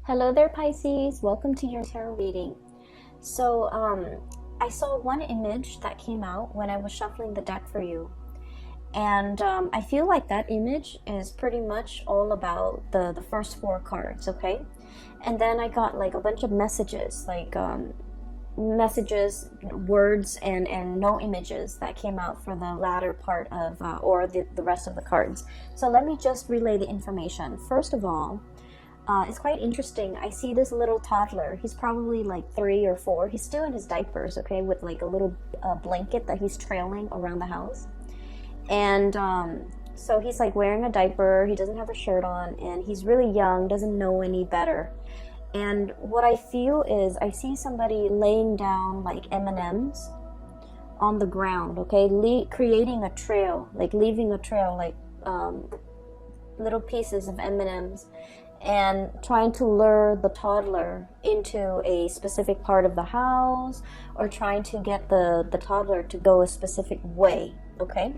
Hello there, Pisces. Welcome to your tarot reading. So, I saw one image that came out when I was shuffling the deck for you. And I feel like that image is pretty much all about the first four cards, okay? And then I got like a bunch of messages, messages, words, and no images that came out for the latter part of, or the rest of the cards. So let me just relay the information. First of all, it's quite interesting. I see this little toddler. He's probably like 3 or 4. He's still in his diapers, okay, with like a little blanket that he's trailing around the house. And so he's like wearing a diaper. He doesn't have a shirt on, and he's really young, doesn't know any better. And what I feel is I see somebody laying down like M&Ms on the ground, okay, creating a trail, like leaving a trail, like little pieces of M&Ms, and trying to lure the toddler into a specific part of the house, or trying to get the toddler to go a specific way, okay?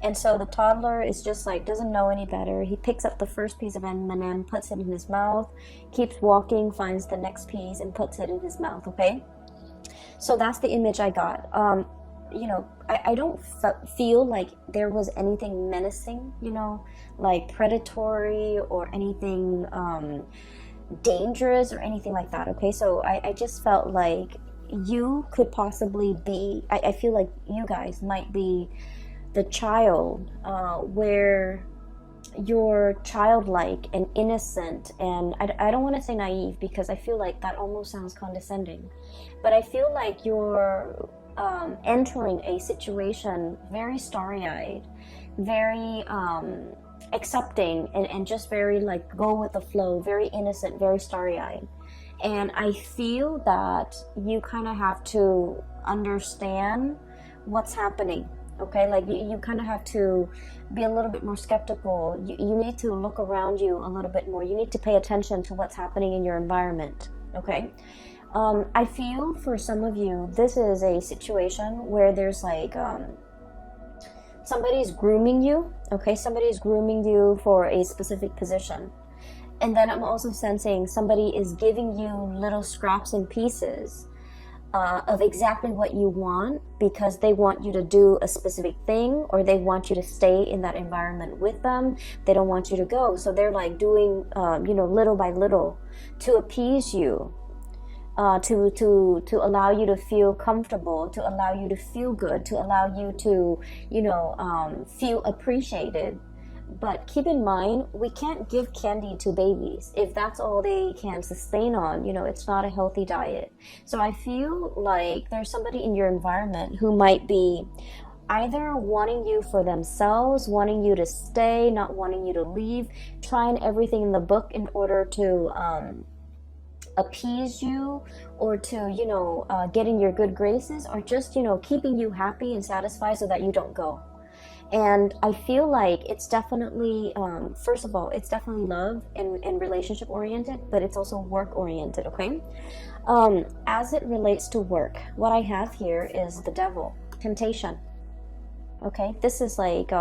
And so the toddler is just like, doesn't know any better. He picks up the first piece of M&M, puts it in his mouth, keeps walking, finds the next piece, and puts it in his mouth, okay? So that's the image I got. You know, I don't feel like there was anything menacing, you know, like predatory or anything dangerous or anything like that, okay? So I just felt like you could possibly be, I feel like you guys might be the child where you're childlike and innocent, and I don't want to say naive because I feel like that almost sounds condescending, but I feel like you're entering a situation very starry-eyed, very accepting, and just very like go with the flow, very innocent, very starry-eyed. And I feel that you kind of have to understand what's happening, okay? Like you kind of have to be a little bit more skeptical. You need to look around you a little bit more. You need to pay attention to what's happening in your environment, okay? I feel for some of you, this is a situation where there's like somebody's grooming you, okay? Somebody's grooming you for a specific position. And then I'm also sensing somebody is giving you little scraps and pieces of exactly what you want, because they want you to do a specific thing, or they want you to stay in that environment with them. They don't want you to go. So they're like doing, you know, little by little to appease you. To allow you to feel comfortable, to allow you to feel good, to allow you to, you know, feel appreciated. But keep in mind, we can't give candy to babies if that's all they can sustain on. You know, it's not a healthy diet. So I feel like there's somebody in your environment who might be either wanting you for themselves, wanting you to stay, not wanting you to leave, trying everything in the book in order to appease you, or to, you know, get in your good graces, or just, you know, keeping you happy and satisfied so that you don't go. And I feel like it's definitely, first of all, it's definitely love and relationship oriented, but it's also work oriented, okay? As it relates to work, what I have here is the devil, temptation, okay? This is like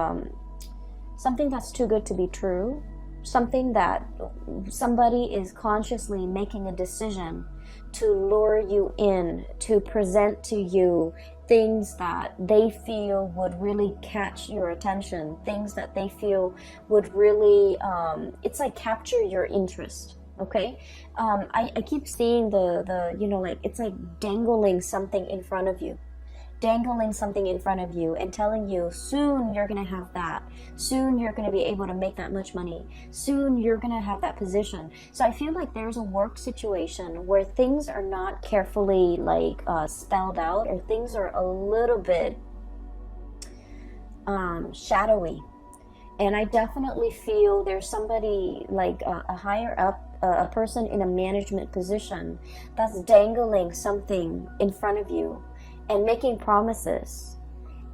something that's too good to be true, something that somebody is consciously making a decision to lure you in, to present to you things that they feel would really catch your attention, things that they feel would really, it's like capture your interest, okay? I keep seeing the you know, like it's like dangling something in front of you. Dangling something in front of you and telling you, soon you're going to have that. Soon you're going to be able to make that much money. Soon you're going to have that position. So I feel like there's a work situation where things are not carefully like spelled out, or things are a little bit shadowy. And I definitely feel there's somebody like a higher up, a person in a management position that's dangling something in front of you and making promises.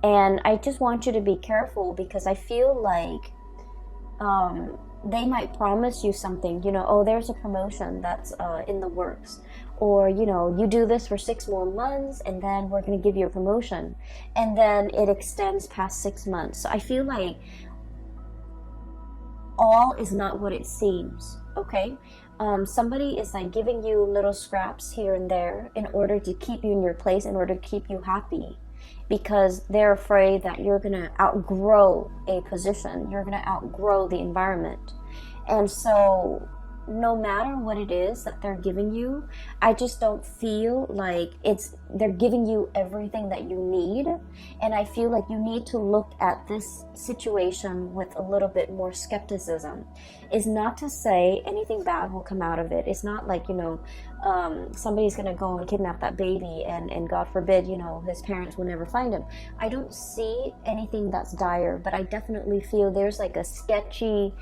And I just want you to be careful, because I feel like they might promise you something, you know, oh, there's a promotion that's in the works, or, you know, you do this for 6 more months and then we're going to give you a promotion, and then it extends past 6 months. So I feel like all is not what it seems, okay? Somebody is like giving you little scraps here and there in order to keep you in your place, in order to keep you happy, because they're afraid that you're going to outgrow a position, you're going to outgrow the environment. And so no matter what it is that they're giving you, I just don't feel like they're giving you everything that you need. And I feel like you need to look at this situation with a little bit more skepticism. It's not to say anything bad will come out of it. It's not like, somebody's gonna go and kidnap that baby and God forbid, his parents will never find him. I don't see anything that's dire, but I definitely feel there's like a sketchy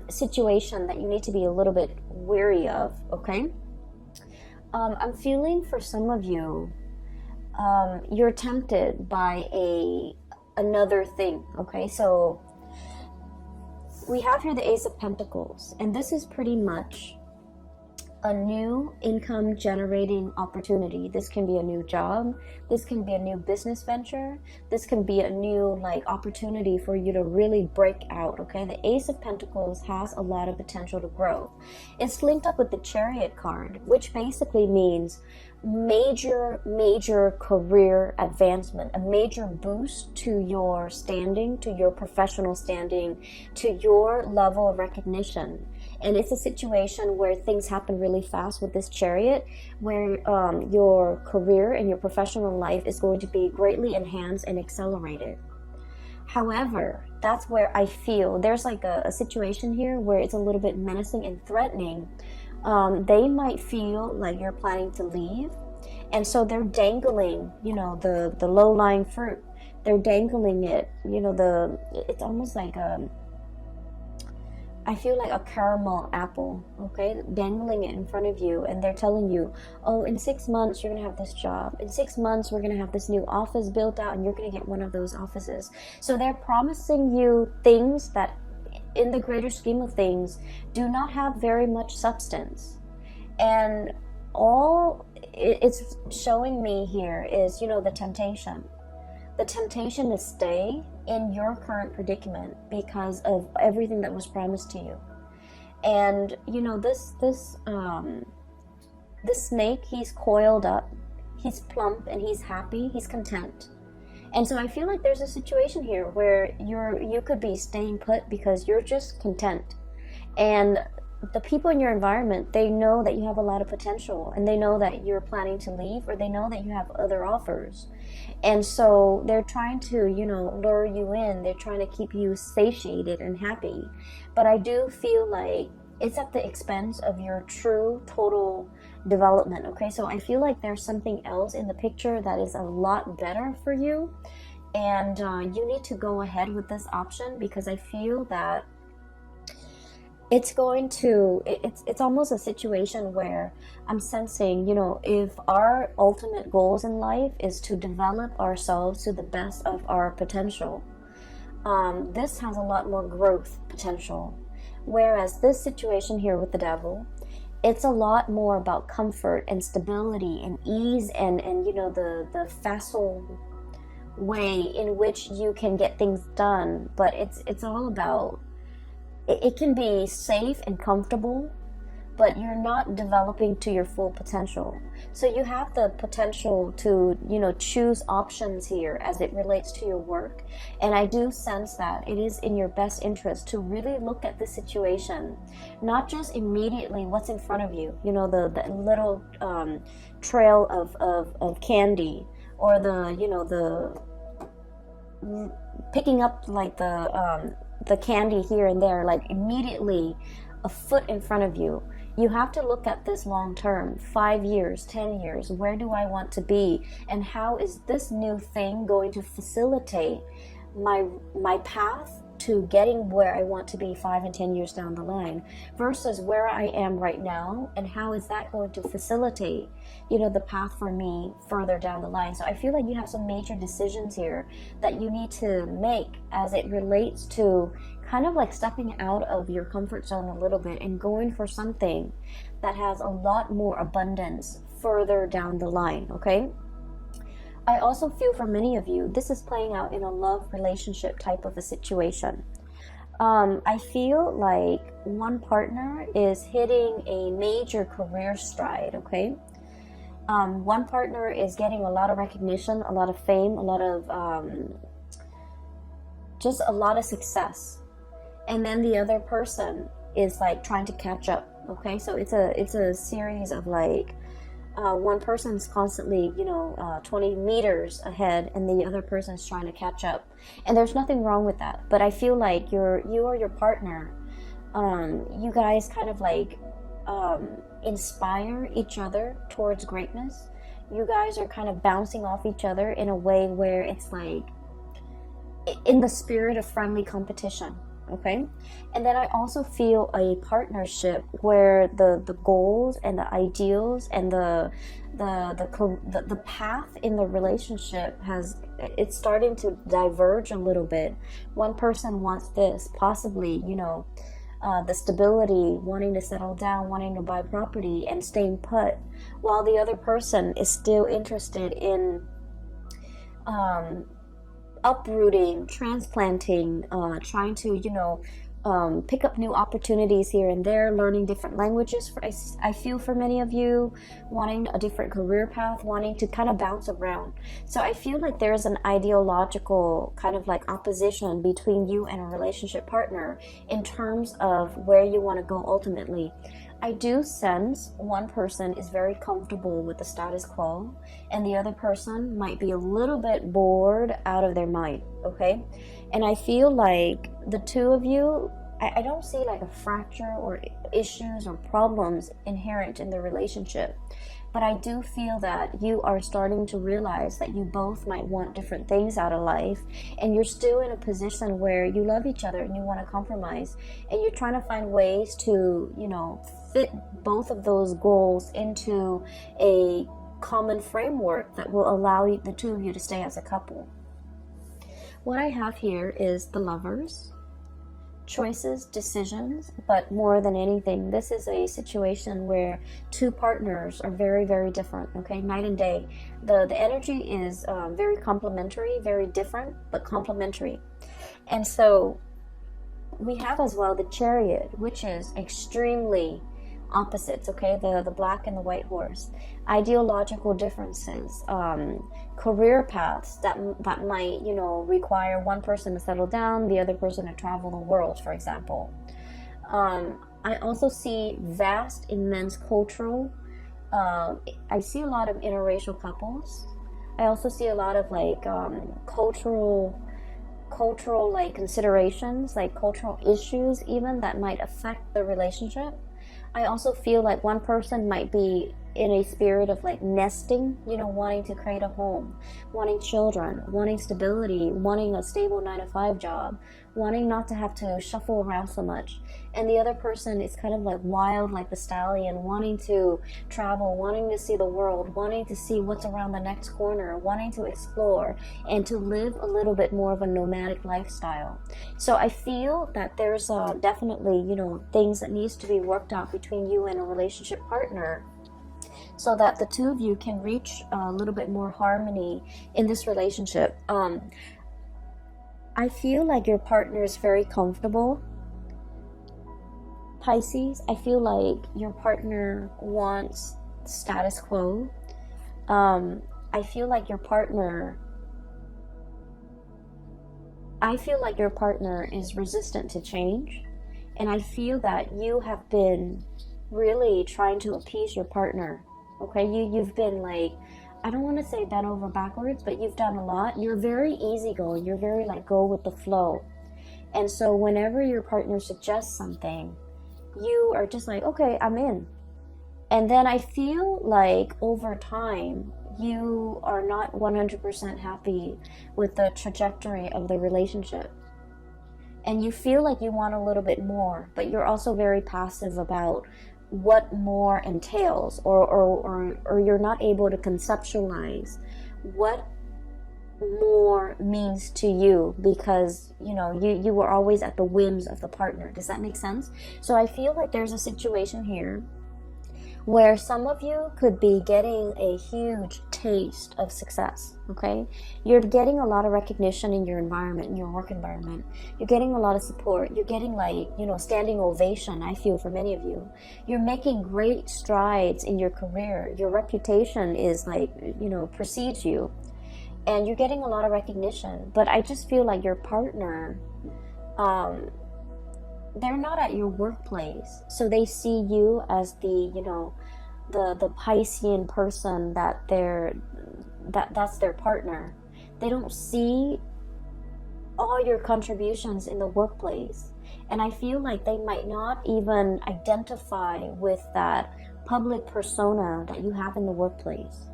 situation that you need to be a little bit wary of, okay? I'm feeling for some of you, you're tempted by another thing, okay? So we have here the Ace of Pentacles, and this is pretty much a new income generating opportunity. This can be a new job, this can be a new business venture, this can be a new opportunity for you to really break out, okay? The Ace of Pentacles has a lot of potential to grow. It's linked up with the Chariot card, which basically means major career advancement, a major boost to your standing, to your professional standing, to your level of recognition. And it's a situation where things happen really fast with this Chariot, where your career and your professional life is going to be greatly enhanced and accelerated. However, that's where I feel there's like a situation here where it's a little bit menacing and threatening. They might feel like you're planning to leave, and so they're dangling, the low-lying fruit. They're dangling it, it's almost like I feel like a caramel apple, okay, dangling it in front of you, and they're telling you, oh, in 6 months you're gonna have this job, in 6 months we're gonna have this new office built out and you're gonna get one of those offices. So they're promising you things that in the greater scheme of things do not have very much substance. And all it's showing me here is, the temptation. The temptation to stay in your current predicament because of everything that was promised to you. And this snake, he's coiled up, he's plump, and he's happy, he's content. And so I feel like there's a situation here where you could be staying put because you're just content. And the people in your environment, they know that you have a lot of potential, and they know that you're planning to leave, or they know that you have other offers. And so they're trying to, lure you in. They're trying to keep you satiated and happy. But I do feel like it's at the expense of your true, total development, okay? So I feel like there's something else in the picture that is a lot better for you. And you need to go ahead with this option, because I feel that it's almost a situation where I'm sensing, if our ultimate goals in life is to develop ourselves to the best of our potential, this has a lot more growth potential. Whereas this situation here with the Devil, it's a lot more about comfort and stability and ease and the facile way in which you can get things done. But it's all about, it can be safe and comfortable, but you're not developing to your full potential. So you have the potential to, choose options here as it relates to your work. And I do sense that it is in your best interest to really look at the situation, not just immediately what's in front of you, the little trail of candy, or the picking up like the candy here and there, like immediately a foot in front of you. You have to look at this long term, 5 years, 10 years. Where do I want to be? And how is this new thing going to facilitate my path to getting where I want to be 5 and 10 years down the line, versus where I am right now, and how is that going to facilitate, the path for me further down the line. So I feel like you have some major decisions here that you need to make as it relates to kind of like stepping out of your comfort zone a little bit and going for something that has a lot more abundance further down the line, okay? I also feel for many of you, this is playing out in a love relationship type of a situation. I feel like one partner is hitting a major career stride, okay? One partner is getting a lot of recognition, a lot of fame, a lot of just a lot of success, and then the other person is like trying to catch up. Okay, so it's a series of like one person's constantly 20 meters ahead, and the other person is trying to catch up, and there's nothing wrong with that. But I feel like you or your partner, you guys kind of like inspire each other towards greatness. You guys are kind of bouncing off each other in a way where it's like in the spirit of friendly competition, okay? And then I also feel a partnership where the goals and the ideals and the path in the relationship it's starting to diverge a little bit. One person wants this, possibly, the stability, wanting to settle down, wanting to buy property and staying put, while the other person is still interested in uprooting, transplanting, trying to, pick up new opportunities here and there, learning different languages. I feel for many of you, wanting a different career path, wanting to kind of bounce around. So I feel like there's an ideological kind of like opposition between you and a relationship partner in terms of where you want to go ultimately. I do sense one person is very comfortable with the status quo, and the other person might be a little bit bored out of their mind, okay? And I feel like the two of you, I don't see like a fracture or issues or problems inherent in the relationship. But I do feel that you are starting to realize that you both might want different things out of life, and you're still in a position where you love each other and you want to compromise, and you're trying to find ways to, fit both of those goals into a common framework that will allow the two of you to stay as a couple. What I have here is the Lovers. Choices, decisions, but more than anything, this is a situation where two partners are very, very different, okay? Night and day. The energy is very complementary, very different, but complementary. And so we have as well the Chariot, which is extremely opposites, okay? The black and the white horse. Ideological differences, career paths that might, require one person to settle down, the other person to travel the world, for example. I also see vast, immense cultural, I see a lot of interracial couples. I also see a lot of like cultural like considerations, like cultural issues even that might affect the relationship. I also feel like one person might be in a spirit of like nesting, wanting to create a home, wanting children, wanting stability, wanting a stable 9-to-5 job, wanting not to have to shuffle around so much. And the other person is kind of like wild, like the stallion, wanting to travel, wanting to see the world, wanting to see what's around the next corner, wanting to explore and to live a little bit more of a nomadic lifestyle. So I feel that there's definitely, things that needs to be worked out between you and a relationship partner, so that the two of you can reach a little bit more harmony in this relationship. I feel like your partner is very comfortable. Pisces, I feel like your partner wants status quo. I feel like your partner is resistant to change. And I feel that you have been really trying to appease your partner. Okay, you've been like, I don't want to say bent over backwards, but you've done a lot. You're very easygoing. You're very like go with the flow. And so whenever your partner suggests something, you are just like, okay, I'm in. And then I feel like over time, you are not 100% happy with the trajectory of the relationship. And you feel like you want a little bit more, but you're also very passive about what more entails, or you're not able to conceptualize what more means to you, because you were always at the whims of the partner. Does that make sense? So I feel like there's a situation here where some of you could be getting a huge taste of success, okay? You're getting a lot of recognition in your environment, in your work environment. You're getting a lot of support. You're getting like, you know, standing ovation, I feel, for many of you. You're making great strides in your career. Your reputation is like, you know, precedes you. And you're getting a lot of recognition. But I just feel like your partner, they're not at your workplace. So they see you as the, you know, the Piscean person that's their partner. They don't see all your contributions in the workplace. And I feel like they might not even identify with that public persona that you have in the workplace.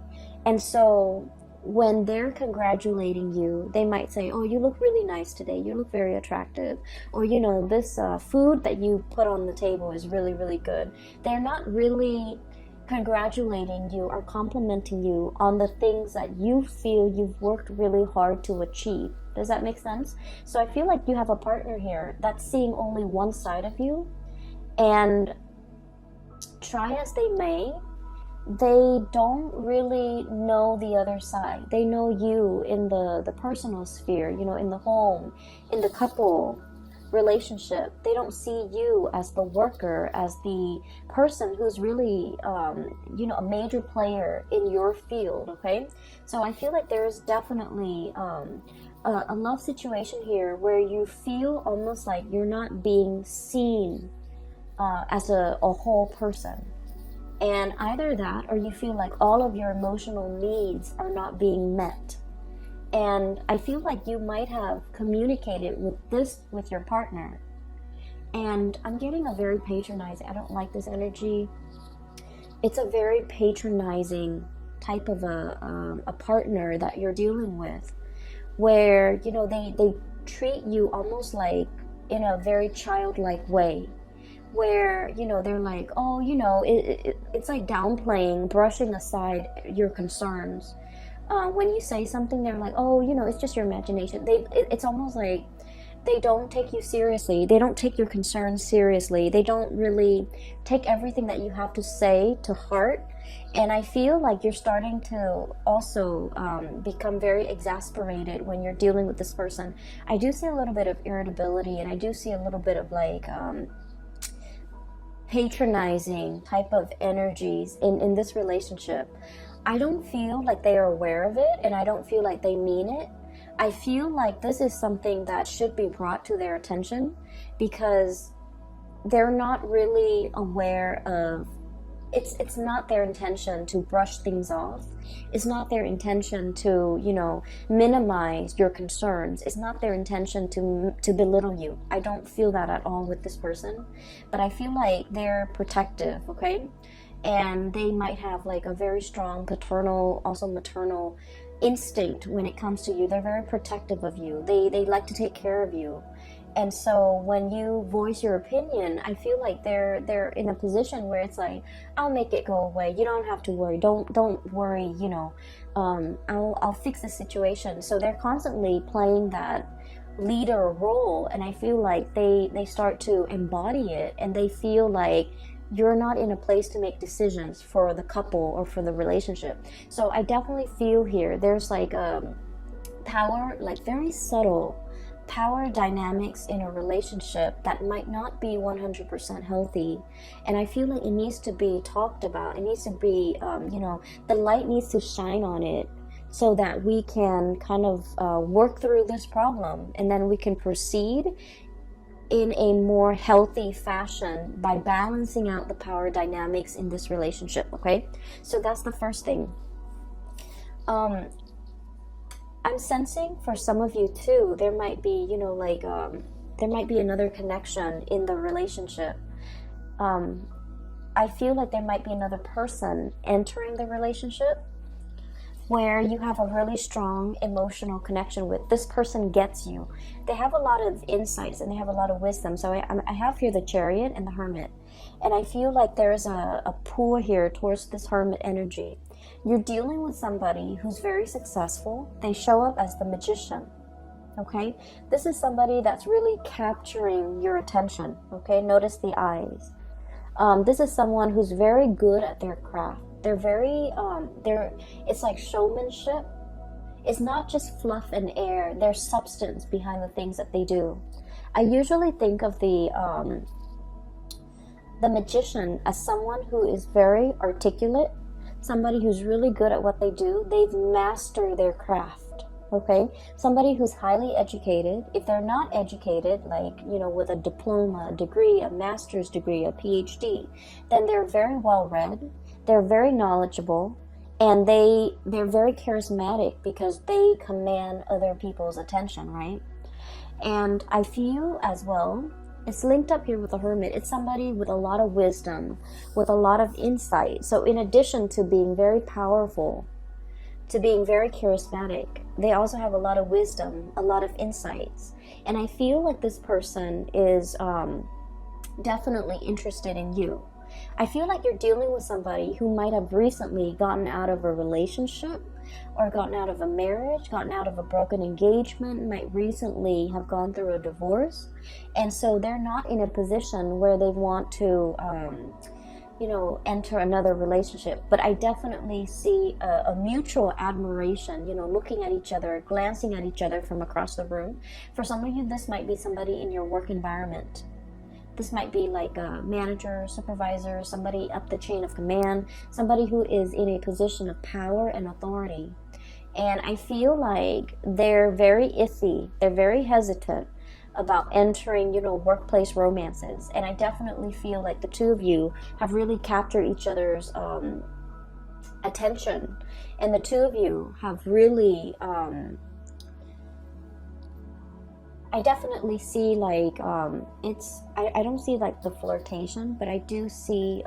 And so when they're congratulating you, they might say, oh, you look really nice today. You look very attractive. Or, you know, this food that you put on the table is really, really good. They're not really congratulating you or complimenting you on the things that you feel you've worked really hard to achieve. Does that make sense? So I feel like you have a partner here that's seeing only one side of you, and try as they may, they don't really know the other side. They know you in the personal sphere, you know, in the home, in the couple relationship. They don't see you as the worker, as the person who's really, you know, a major player in your field, okay? So I feel like there's definitely a love situation here where you feel almost like you're not being seen as a whole person. And either that, or you feel like all of your emotional needs are not being met. And I feel like you might have communicated with your partner. And I'm getting a very patronizing, I don't like this energy. It's a very patronizing type of a partner that you're dealing with, where, you know, they treat you almost like in a very childlike way, where, you know, they're like, oh, you know, it's like downplaying, brushing aside your concerns. When you say something, they're like, oh, you know, it's just your imagination. It's almost like they don't take you seriously. They don't take your concerns seriously. They don't really take everything that you have to say to heart. And I feel like you're starting to also become very exasperated when you're dealing with this person. I do see a little bit of irritability, and I do see a little bit of like patronizing type of energies in this relationship. I don't feel like they are aware of it, and I don't feel like they mean it. I feel like this is something that should be brought to their attention, because they're not really aware of it's not their intention to brush things off. It's not their intention to, you know, minimize your concerns. It's not their intention to belittle you. I don't feel that at all with this person, but I feel like they're protective, okay? And they might have like a very strong paternal, also maternal instinct when it comes to you. They're very protective of you. They like to take care of you. And so when you voice your opinion, I feel like they're in a position where it's like, I'll make it go away. You don't have to worry. Don't worry, you know. I'll fix the situation. So they're constantly playing that leader role, and I feel like they start to embody it, and they feel like you're not in a place to make decisions for the couple or for the relationship. So I definitely feel here there's like a power, like very subtle power dynamics in a relationship that might not be 100% healthy. And I feel like it needs to be talked about. It needs to be, you know, the light needs to shine on it, so that we can kind of work through this problem, and then we can proceed in a more healthy fashion by balancing out the power dynamics in this relationship, okay? So that's the first thing. I'm sensing for some of you too, there might be, you know, like, there might be another connection in the relationship. I feel like there might be another person entering the relationship where you have a really strong emotional connection with. This person gets you. They have a lot of insights and they have a lot of wisdom. So I have here the Chariot and the Hermit. And I feel like there's a pull here towards this Hermit energy. You're dealing with somebody who's very successful. They show up as the Magician. Okay? This is somebody that's really capturing your attention. Okay? Notice the eyes. This is someone who's very good at their craft. They're very, it's like showmanship. It's not just fluff and air. There's substance behind the things that they do. I usually think of the magician as someone who is very articulate, somebody who's really good at what they do. They've mastered their craft, okay? Somebody who's highly educated. If they're not educated, like, you know, with a diploma, a degree, a master's degree, a PhD, then they're very well read, they're very knowledgeable, and they're very charismatic because they command other people's attention, right? And I feel as well, it's linked up here with the hermit. It's somebody with a lot of wisdom, with a lot of insight. So in addition to being very powerful, to being very charismatic, they also have a lot of wisdom, a lot of insights. And I feel like this person is definitely interested in you. I feel like you're dealing with somebody who might have recently gotten out of a relationship or gotten out of a marriage, gotten out of a broken engagement, might recently have gone through a divorce. And so they're not in a position where they want to, you know, enter another relationship. But I definitely see a mutual admiration, you know, looking at each other, glancing at each other from across the room. For some of you, this might be somebody in your work environment. This might be like a manager, supervisor, somebody up the chain of command, somebody who is in a position of power and authority. And I feel like they're very iffy, they're very hesitant about entering, you know, workplace romances. And I definitely feel like the two of you have really captured each other's attention. And the two of you have really... I definitely see like I don't see like the flirtation, but I do see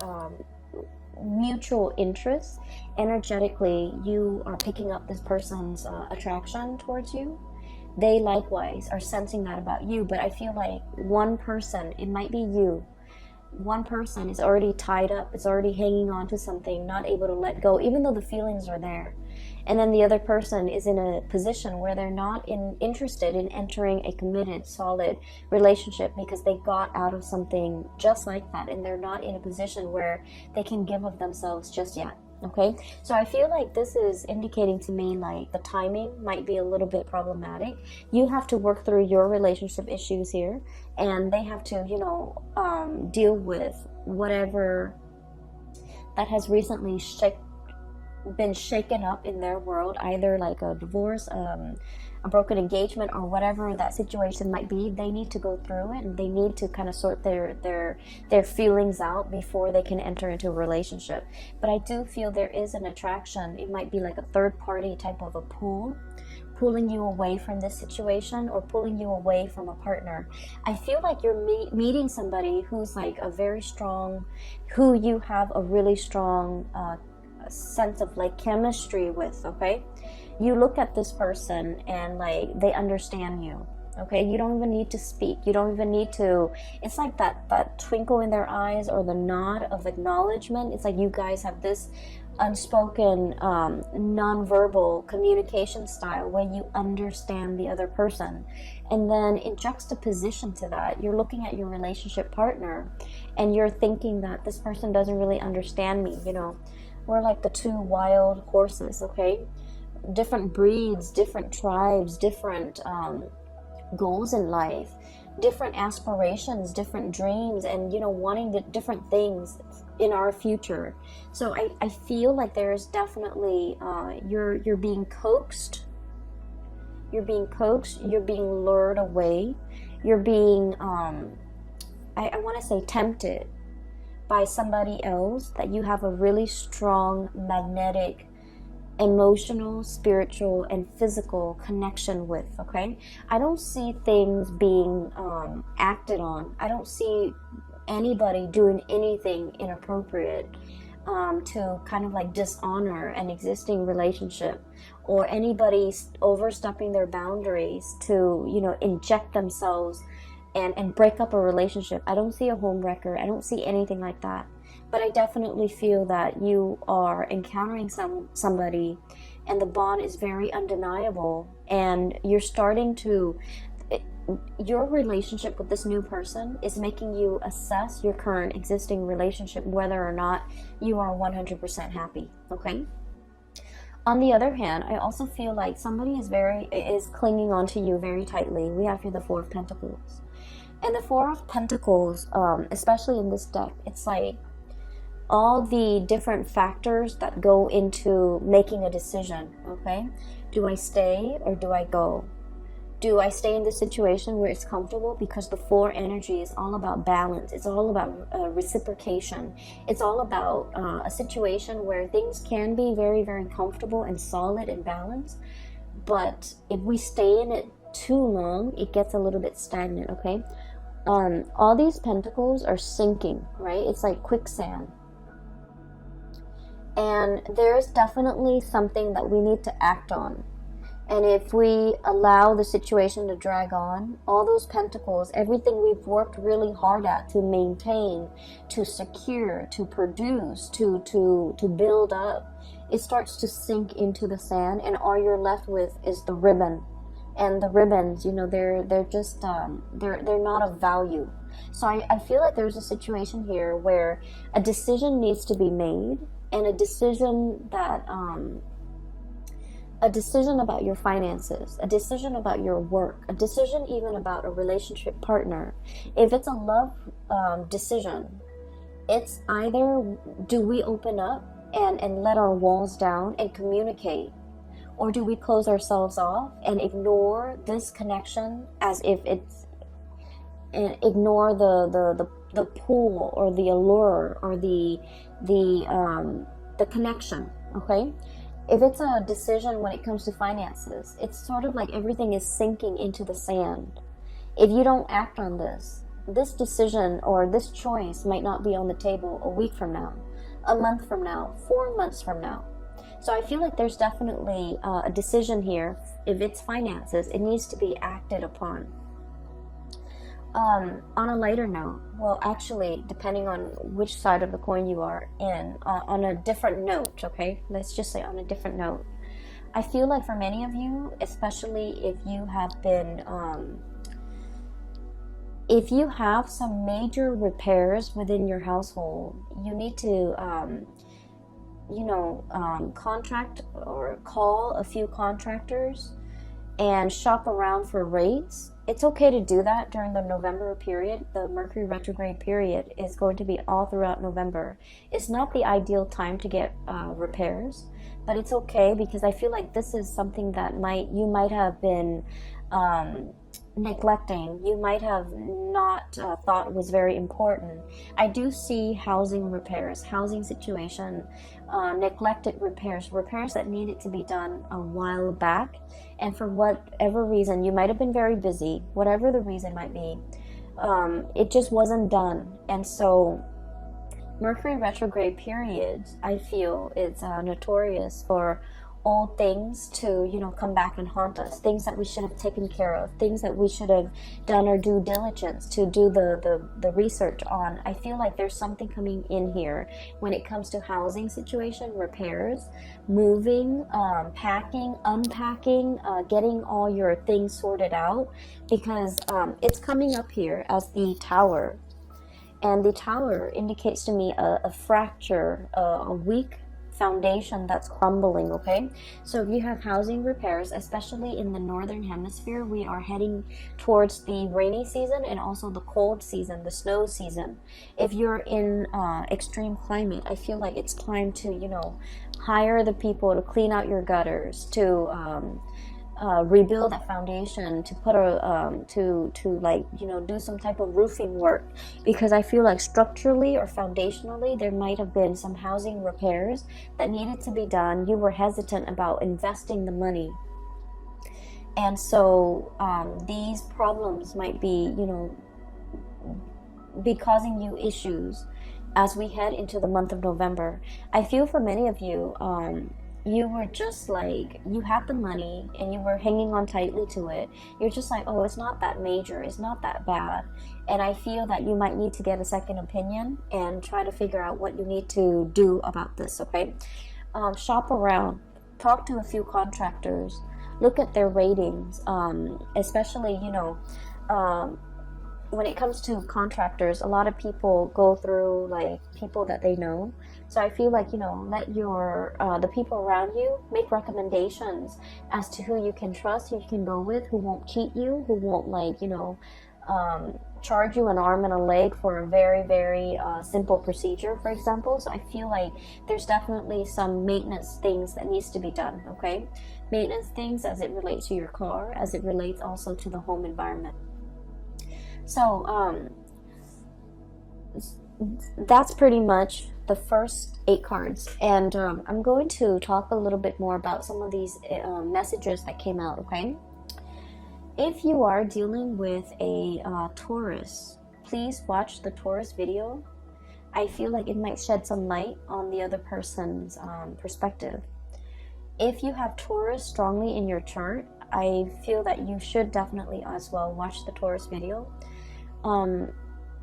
mutual interest. Energetically, you are picking up this person's attraction towards you. They likewise are sensing that about you, but I feel like one person, it might be you, one person is already tied up, is already hanging on to something, not able to let go, even though the feelings are there. And then the other person is in a position where they're not interested in entering a committed, solid relationship because they got out of something just like that, and they're not in a position where they can give of themselves just yet. Okay, so I feel like this is indicating to me like the timing might be a little bit problematic. You have to work through your relationship issues here, and they have to, you know, deal with whatever that has recently been shaken up in their world, either like a divorce, a broken engagement, or whatever that situation might be. They need to go through it, and they need to kind of sort their feelings out before they can enter into a relationship. But I do feel there is an attraction. It might be like a third party type of a pull, pulling you away from this situation or pulling you away from a partner. I feel like you're meeting somebody who's like a very strong, who you have a really strong sense of like chemistry with. Okay, you look at this person and like they understand you. Okay, you don't even need to speak, you don't even need to, it's like that twinkle in their eyes or the nod of acknowledgement. It's like you guys have this unspoken non-verbal communication style where you understand the other person. And then in juxtaposition to that, you're looking at your relationship partner and you're thinking that this person doesn't really understand me. You know, we're like the two wild horses. Okay, different breeds, different tribes, different goals in life, different aspirations, different dreams, and, you know, wanting the different things in our future. So I feel like there's definitely you're being coaxed, you're being lured away, you're being I want to say tempted by somebody else that you have a really strong magnetic, emotional, spiritual, and physical connection with. Okay, I don't see things being acted on. I don't see anybody doing anything inappropriate to kind of like dishonor an existing relationship, or anybody overstepping their boundaries to, you know, inject themselves and break up a relationship. I don't see a home wrecker. I don't see anything like that. But I definitely feel that you are encountering somebody and the bond is very undeniable, and you're starting to, your relationship with this new person is making you assess your current existing relationship, whether or not you are 100% happy, okay? On the other hand, I also feel like somebody is clinging on to you very tightly. We have here the Four of Pentacles. And the Four of Pentacles, especially in this deck, it's like all the different factors that go into making a decision, okay? Do I stay or do I go? Do I stay in this situation where it's comfortable? Because the four energy is all about balance. It's all about reciprocation. It's all about a situation where things can be very, very comfortable and solid and balanced. But if we stay in it too long, it gets a little bit stagnant, okay? All these pentacles are sinking, right? It's like quicksand. And there's definitely something that we need to act on. And if we allow the situation to drag on, all those pentacles, everything we've worked really hard at to maintain, to secure, to produce, to build up, it starts to sink into the sand, and all you're left with is the ribbon. And the ribbons, you know, they're just they're not of value. So I feel like there's a situation here where a decision needs to be made, and a decision that a decision about your finances, a decision about your work, a decision even about a relationship partner. If it's a love decision, it's either do we open up and let our walls down and communicate, or do we close ourselves off and ignore this connection as if it's, and ignore the pull or the allure or the connection, okay? If it's a decision when it comes to finances, it's sort of like everything is sinking into the sand. If you don't act on this decision or this choice might not be on the table a week from now, a month from now, 4 months from now. So I feel like there's definitely a decision here. If it's finances, it needs to be acted upon. On a lighter note, well, actually, depending on which side of the coin you are in, on a different note, okay? Let's just say on a different note. I feel like for many of you, especially if you have been, if you have some major repairs within your household, you need to, contract or call a few contractors and shop around for rates. It's okay to do that during the November period. The Mercury retrograde period is going to be all throughout November. It's not the ideal time to get repairs, but it's okay because I feel like this is something that you might have been neglecting. You might have not thought was very important. I do see housing repairs, housing situation, neglected repairs that needed to be done a while back, and for whatever reason, you might have been very busy, whatever the reason might be, it just wasn't done. And so Mercury retrograde periods, I feel, is notorious for old things to, come back and haunt us, things that we should have taken care of, things that we should have done our due diligence to do the research on. I feel like there's something coming in here when it comes to housing situation, repairs, moving, packing, unpacking, getting all your things sorted out, because it's coming up here as the Tower, and the Tower indicates to me a fracture, a weak foundation that's crumbling, okay? So if you have housing repairs, especially in the northern hemisphere, we are heading towards the rainy season and also the cold season, the snow season. If you're in extreme climate, I feel like it's time to, hire the people to clean out your gutters, to rebuild that foundation, to put do some type of roofing work, because I feel like structurally or foundationally there might have been some housing repairs that needed to be done. You were hesitant about investing the money, and so these problems might be causing you issues as we head into the month of November. I feel for many of you, you were just like, you had the money and you were hanging on tightly to it. You're just like, oh, it's not that major, it's not that bad. And I feel that you might need to get a second opinion and try to figure out what you need to do about this, okay? Shop around, talk to a few contractors, look at their ratings, especially, when it comes to contractors, a lot of people go through like people that they know. So I feel like, you know, let your the people around you make recommendations as to who you can trust, who you can go with, who won't cheat you, who won't, like, you know, charge you an arm and a leg for a very, very simple procedure, for example. So I feel like there's definitely some maintenance things that needs to be done, okay? Maintenance things as it relates to your car, as it relates also to the home environment. So that's pretty much the first 8 cards, and I'm going to talk a little bit more about some of these messages that came out, okay? If you are dealing with a Taurus, please watch the Taurus video. I feel like it might shed some light on the other person's perspective. If you have Taurus strongly in your chart, I feel that you should definitely as well watch the Taurus video.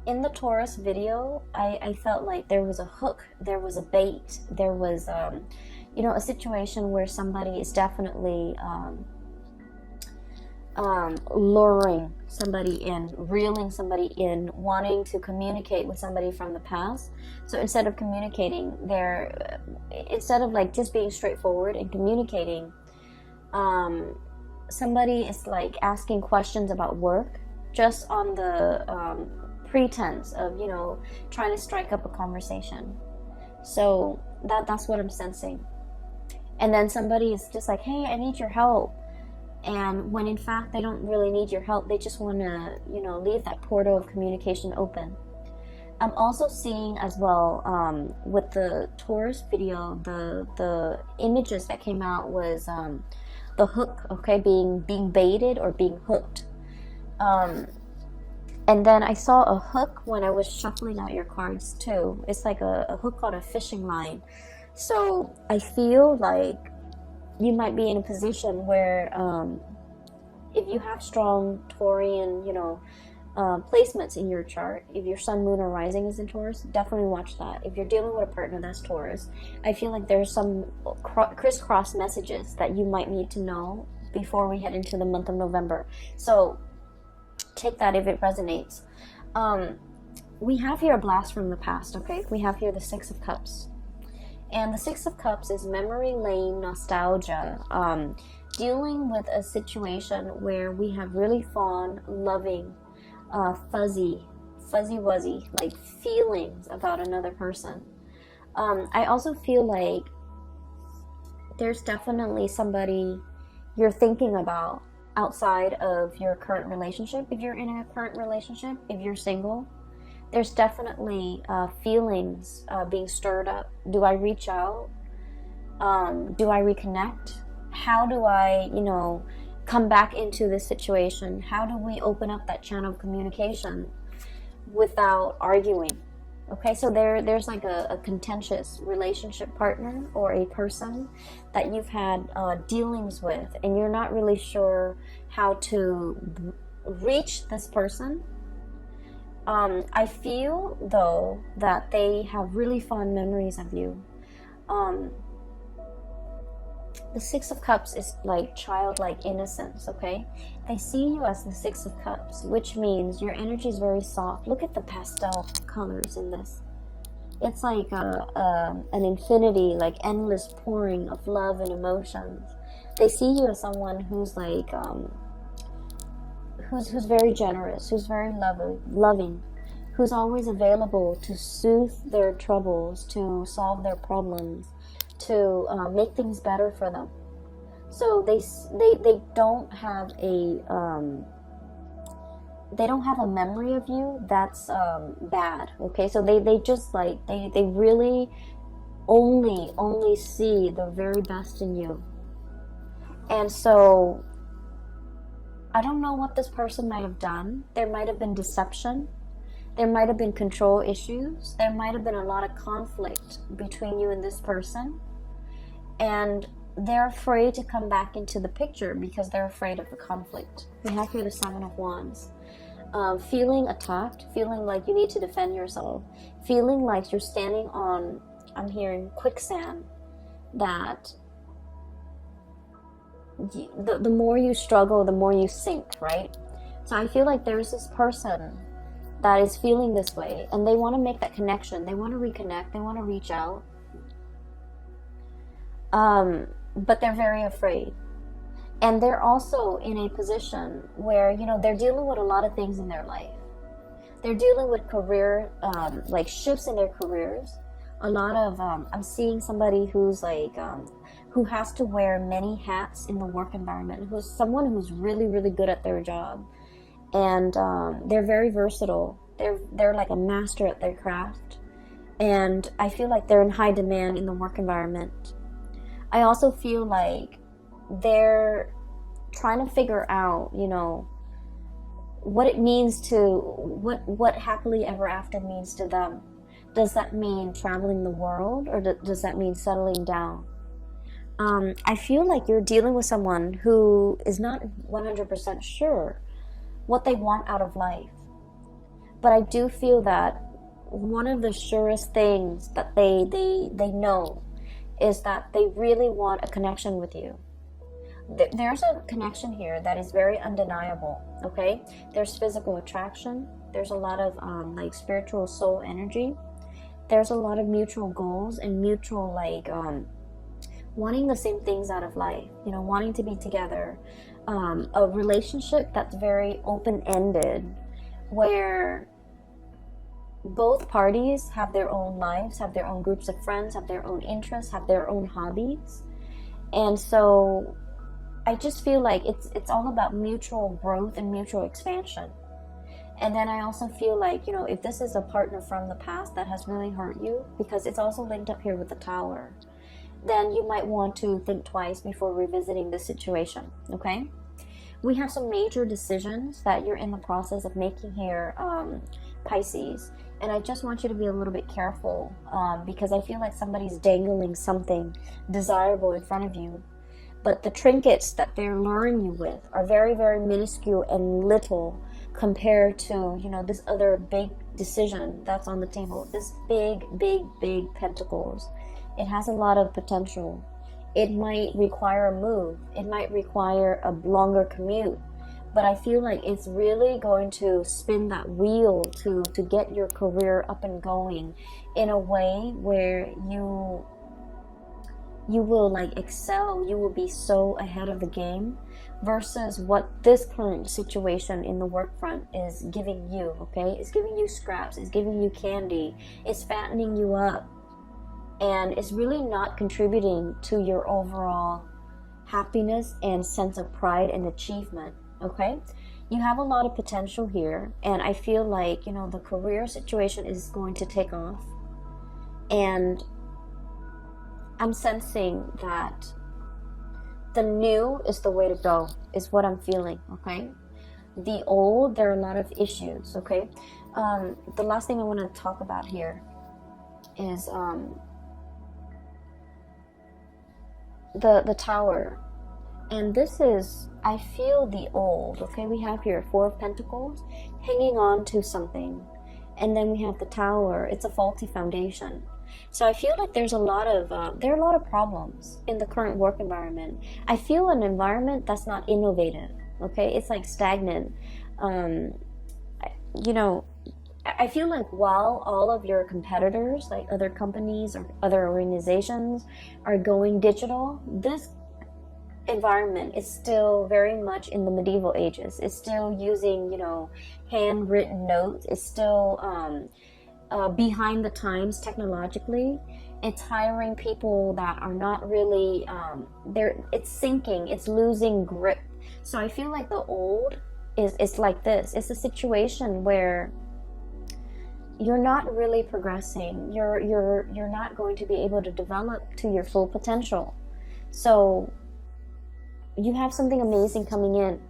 In the Taurus video, I felt like there was a hook, there was a bait, there was, you know, a situation where somebody is definitely luring somebody in, reeling somebody in, wanting to communicate with somebody from the past. So instead of communicating, instead of like just being straightforward and communicating, somebody is like asking questions about work, just on the pretense of, you know, trying to strike up a conversation. So that's what I'm sensing. And then somebody is just like, hey, I need your help. And when in fact they don't really need your help, they just want to, you know, leave that portal of communication open. I'm also seeing as well, with the Taurus video, the images that came out was the hook, okay, being baited or being hooked. And then I saw a hook when I was shuffling out your cards too. It's like a hook on a fishing line. So I feel like you might be in a position where if you have strong Taurian, you know, placements in your chart, if your sun, moon, or rising is in Taurus, definitely watch that. If you're dealing with a partner that's Taurus, I feel like there's some crisscross messages that you might need to know before we head into the month of November. So take that if it resonates. We have here a blast from the past, okay? We have here the 6 of Cups. And the 6 of Cups is memory lane nostalgia. Dealing with a situation where we have really fond, loving, fuzzy-wuzzy, like feelings about another person. I also feel like there's definitely somebody you're thinking about outside of your current relationship. If you're in a current relationship, if you're single, there's definitely feelings being stirred up. Do I reach out? Do I reconnect? How do I, you know, come back into this situation? How do we open up that channel of communication without arguing? Okay, so there's like a contentious relationship partner or a person that you've had dealings with, and you're not really sure how to reach this person. I feel, though, that they have really fond memories of you. The 6 of Cups is like childlike innocence, okay? They see you as the 6 of Cups, which means your energy is very soft. Look at the pastel colors in this. It's like an infinity, like endless pouring of love and emotions. They see you as someone who's like, who's very generous, who's very loving, who's always available to soothe their troubles, to solve their problems, to make things better for them. So they don't have a memory of you that's bad. Okay, so they just like they really only see the very best in you. And so I don't know what this person might have done. There might have been deception. There might have been control issues. There might have been a lot of conflict between you and this person. And they're afraid to come back into the picture because they're afraid of the conflict. We have here the 7 of Wands. Feeling attacked, feeling like you need to defend yourself, feeling like you're standing on, I'm hearing quicksand, that the more you struggle, the more you sink, right? So I feel like there's this person that is feeling this way, and they want to make that connection. They want to reconnect. They want to reach out. But they're very afraid. And they're also in a position where, you know, they're dealing with a lot of things in their life. They're dealing with career, like shifts in their careers. A lot of, I'm seeing somebody who's like, who has to wear many hats in the work environment, who's someone who's really, really good at their job. And they're very versatile. They're like a master at their craft. And I feel like they're in high demand in the work environment. I also feel like they're trying to figure out, you know, what it means to, what happily ever after means to them. Does that mean traveling the world, or does that mean settling down? I feel like you're dealing with someone who is not 100% sure what they want out of life. But I do feel that one of the surest things that they know is that they really want a connection with you. There's a connection here that is very undeniable, okay? There's physical attraction. There's a lot of like spiritual soul energy. There's a lot of mutual goals and mutual like wanting the same things out of life, you know, wanting to be together. A relationship that's very open-ended, where both parties have their own lives, have their own groups of friends, have their own interests, have their own hobbies. And so I just feel like it's all about mutual growth and mutual expansion. And then I also feel like, you know, if this is a partner from the past that has really hurt you, because it's also linked up here with the Tower, then you might want to think twice before revisiting the situation, okay? We have some major decisions that you're in the process of making here, Pisces. And I just want you to be a little bit careful, because I feel like somebody's dangling something desirable in front of you. But the trinkets that they're luring you with are very, very minuscule and little compared to, you know, this other big decision that's on the table. This big, big, big pentacles. It has a lot of potential. It might require a move. It might require a longer commute. But I feel like it's really going to spin that wheel to get your career up and going in a way where you will like excel. You will be so ahead of the game versus what this current situation in the work front is giving you, okay? It's giving you scraps. It's giving you candy. It's fattening you up. And it's really not contributing to your overall happiness and sense of pride and achievement, okay? You have a lot of potential here, and I feel like, you know, the career situation is going to take off. And I'm sensing that the new is the way to go, is what I'm feeling, okay? The old, there are a lot of issues, okay? The last thing I want to talk about here is the Tower. And this is, I feel the old, okay? We have here 4 of Pentacles hanging on to something. And then we have the Tower. It's a faulty foundation. So I feel like there's a lot of, there are a lot of problems in the current work environment. I feel an environment that's not innovative, okay? It's like stagnant. You know, I feel like while all of your competitors, like other companies or other organizations, are going digital, this environment is still very much in the medieval ages. It's still using, you know, handwritten notes. It's still behind the times technologically. It's hiring people that are not really, it's sinking, it's losing grip. So I feel like the old is like this. It's a situation where you're not really progressing. You're not going to be able to develop to your full potential. So you have something amazing coming in.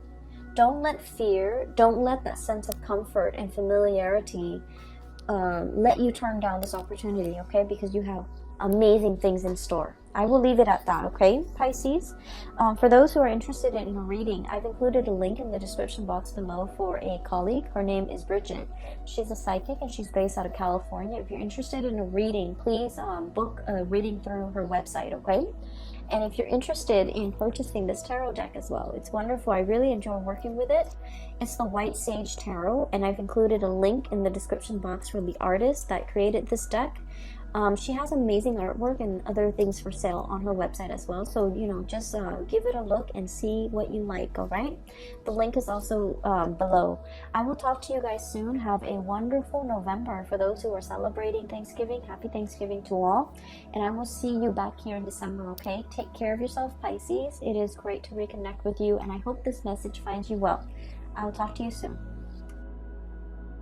Don't let fear, don't let that sense of comfort and familiarity let you turn down this opportunity, okay? Because you have amazing things in store. I will leave it at that, okay, Pisces? For those who are interested in a reading, I've included a link in the description box below for a colleague. Her name is Bridget. She's a psychic and she's based out of California. If you're interested in a reading, please book a reading through her website, okay? And if you're interested in purchasing this tarot deck as well, it's wonderful. I really enjoy working with it. It's the White Sage Tarot, and I've included a link in the description box for the artist that created this deck. She has amazing artwork and other things for sale on her website as well. So, you know, just give it a look and see what you like, all right? The link is also below. I will talk to you guys soon. Have a wonderful November. For those who are celebrating Thanksgiving, happy Thanksgiving to all. And I will see you back here in December, okay? Take care of yourself, Pisces. It is great to reconnect with you, and I hope this message finds you well. I will talk to you soon.